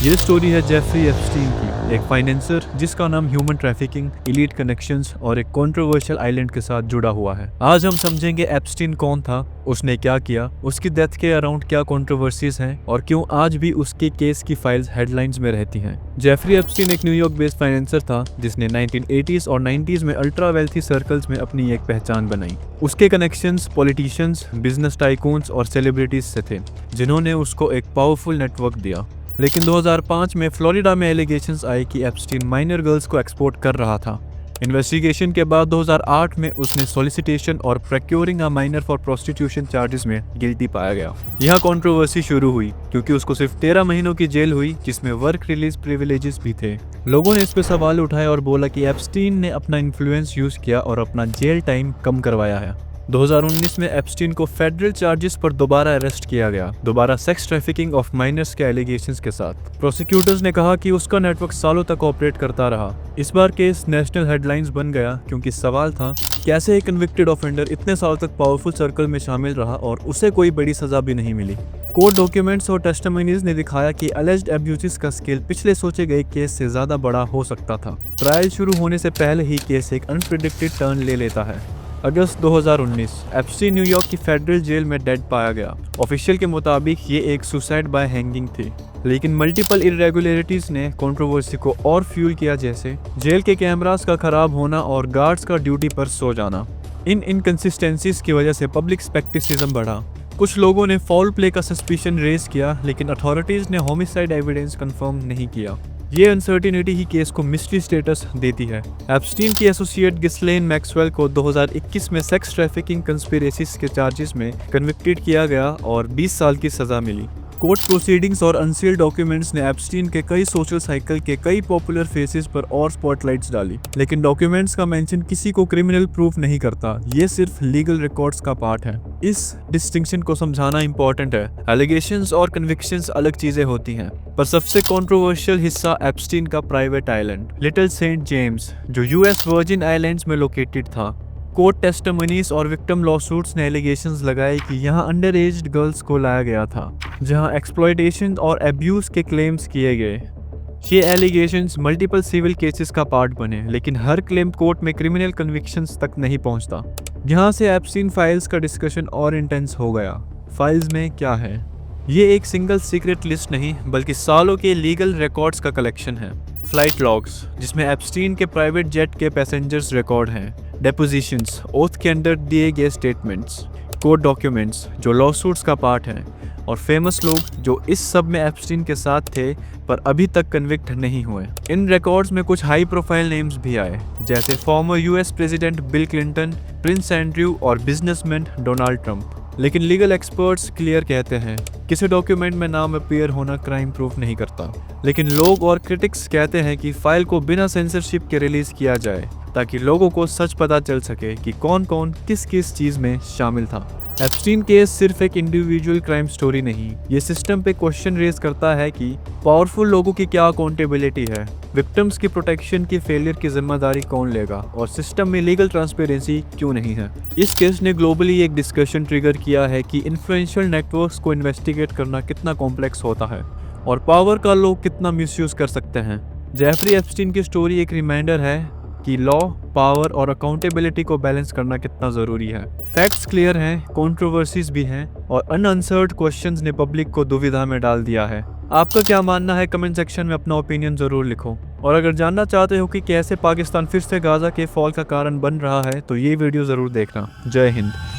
ये स्टोरी है Jeffrey Epstein की, एक फाइनेंसर जिसका नाम ह्यूमन ट्रैफिकिंग, इलीट कनेक्शंस और एक कंट्रोवर्शियल आइलैंड के साथ जुड़ा हुआ है। आज हम समझेंगे एप्स्टीन कौन था, उसने क्या किया, उसकी डेथ के अराउंड क्या कंट्रोवर्सीज हैं और क्यों आज भी उसके केस की फाइल्स हेडलाइंस में रहती हैं। जेफरी एप्स्टीन एक न्यूयॉर्क बेस्ड फाइनेंसर था जिसने 1980s और 90s में अल्ट्रा वेल्थी सर्कल्स में अपनी एक पहचान बनाई। उसके कनेक्शंस पॉलिटिशियंस, बिजनेस टाइकून्स और सेलिब्रिटीज से थे जिन्होंने उसको एक पावरफुल नेटवर्क दिया। लेकिन 2005 में फ्लोरिडा में एलिगेशंस आए कि एप्स्टीन माइनर गर्ल्स को एक्सपोर्ट कर रहा था। इन्वेस्टिगेशन के बाद 2008 में उसने सॉलिसिटेशन और procuring a minor for prostitution charges में गिल्टी पाया गया। यह कंट्रोवर्सी शुरू हुई क्योंकि उसको सिर्फ 13 महीनों की जेल हुई जिसमें वर्क रिलीज प्रिविलेजेस भी थे। लोगों ने इस पे सवाल उठाए और बोला कि एप्स्टीन ने अपना इन्फ्लुएंस यूज किया और अपना जेल टाइम कम करवाया है। 2019 में एप्स्टीन को फेडरल चार्जेस पर दोबारा अरेस्ट किया गया, दोबारा सेक्स ट्रैफिकिंग ऑफ माइनर्स के एलिगेशंस के साथ। प्रोसिक्यूटर्स ने कहा कि उसका नेटवर्क सालों तक ऑपरेट करता रहा। इस बार केस नेशनल हेडलाइंस बन गया क्योंकि सवाल था कैसे एक कन्विक्टेड ऑफेंडर इतने सालों तक पावरफुल सर्कल में शामिल रहा और उसे कोई बड़ी सजा भी नहीं मिली। कोर्ट डॉक्यूमेंट्स और टेस्टिमोनीज ने दिखाया कि अलेज्ड अब्यूजेस का स्केल पिछले सोचे गए केस से ज्यादा बड़ा हो सकता था। ट्रायल शुरू होने से पहले ही केस एक अनप्रेडिक्टेड टर्न ले लेता है। अगस्त 2019, एप्स्टीन न्यूयॉर्क की फेडरल जेल में डेड पाया गया। ऑफिशियल के मुताबिक ये एक सुसाइड बाय हैंगिंग थी, लेकिन मल्टीपल इरेगुलरिटीज ने कंट्रोवर्सी को और फ्यूल किया, जैसे जेल के कैमरास का खराब होना और गार्ड्स का ड्यूटी पर सो जाना। इन इनकंसिस्टेंसीज की वजह से पब्लिक स्पेक्टिसिज्म बढ़ा। कुछ लोगों ने फाउल प्ले का सस्पिशन रेज किया, लेकिन अथॉरिटीज ने होमिसाइड एविडेंस कंफर्म नहीं किया। ये अनसर्टिनिटी ही केस को मिस्ट्री स्टेटस देती है। एप्स्टीन की एसोसिएट गिस्लेन मैक्सवेल को 2021 में सेक्स ट्रैफिकिंग कंस्पिरेसीज के चार्जेस में कन्विक्टेड किया गया और 20 साल की सजा मिली। कोर्ट प्रोसीडिंग्स और अनसील्ड डॉक्यूमेंट्स ने एप्स्टीन के कई सोशल साइकिल के कई पॉपुलर फेसेस पर और स्पॉटलाइट्स डाली, लेकिन डॉक्यूमेंट्स का मेंशन किसी को क्रिमिनल प्रूफ नहीं करता, ये सिर्फ लीगल रिकॉर्ड्स का पार्ट है। इस डिस्टिंक्शन को समझाना इंपॉर्टेंट है। एलिगेशंस और कन्विक्शंस अलग चीजें होती हैं, पर सबसे कंट्रोवर्शियल हिस्सा एप्स्टीन का private island little Saint James, जो यूएस वर्जिन आइलैंड्स में लोकेटेड था। कोर्ट टेस्टिमोनीज और विक्टिम लॉसूट्स ने एलिगेशंस लगाए कि यहां अंडर एज्ड गर्ल्स को लाया गया था, जहां एक्सप्लॉयटेशन और अब्यूज के क्लेम्स किए गए। ये एलिगेशंस मल्टीपल सिविल केसेस का पार्ट बने, लेकिन हर क्लेम कोर्ट में क्रिमिनल कन्विक्शंस तक नहीं पहुंचता। यहां से एप्स्टीन फाइल्स का डिस्कशन और इंटेंस हो गया। फाइल्स में क्या है? ये एक सिंगल सीक्रेट लिस्ट नहीं, बल्कि सालों के लीगल रिकॉर्ड्स का कलेक्शन है। फ्लाइट लॉग्स, जिसमें एप्स्टीन के प्राइवेट जेट के पैसेंजर्स रिकॉर्ड हैं। डेपोजिशंस, ओथ के अंदर दिए गए स्टेटमेंट्स। कोर्ट डॉक्यूमेंट्स, जो लॉसूट्स का पार्ट हैं। और फेमस लोग जो इस सब में एप्स्टीन के साथ थे पर अभी तक कन्विक्ट नहीं हुए। इन रिकॉर्ड्स में कुछ हाई प्रोफाइल नेम्स भी आए, जैसे former US president bill Clinton, Prince Andrew और बिजनेसमैन डोनाल्ड ट्रंप। लेकिन लीगल एक्सपर्ट्स क्लियर कहते हैं किसी डॉक्यूमेंट में नाम अपीयर होना क्राइम प्रूफ नहीं करता। लेकिन लोग और क्रिटिक्स कहते हैं कि फाइल को बिना सेंसरशिप के रिलीज किया जाए ताकि लोगों को सच पता चल सके कि कौन कौन किस किस चीज में शामिल था। एप्स्टीन केस सिर्फ एक इंडिविजुअल क्राइम स्टोरी नहीं, ये सिस्टम पे क्वेश्चन रेज करता है कि पावरफुल लोगों की क्या अकाउंटेबिलिटी है, विक्टिम्स की प्रोटेक्शन की फेलियर की जिम्मेदारी कौन लेगा और सिस्टम में लीगल ट्रांसपेरेंसी क्यों नहीं है। इस केस ने ग्लोबली एक डिस्कशन ट्रिगर किया है कि इन्फ्लुएंशियल नेटवर्क्स को इन्वेस्टिगेट करना कितना कॉम्प्लेक्स होता है और पावर का लोग कितना मिसयूज कर सकते हैं। जेफरी एप्स्टीन की स्टोरी एक रिमाइंडर है कि लॉ, पावर और अकाउंटेबिलिटी को बैलेंस करना कितना जरूरी है। फैक्ट्स क्लियर हैं, कंट्रोवर्सीज भी हैं और अनआंसर्ड क्वेश्चंस ने पब्लिक को दुविधा में डाल दिया है। आपका क्या मानना है? कमेंट सेक्शन में अपना ओपिनियन जरूर लिखो। और अगर जानना चाहते हो कि कैसे पाकिस्तान फिर से गाजा के फॉल का कारण बन रहा है तो ये वीडियो जरूर देखना। जय हिंद।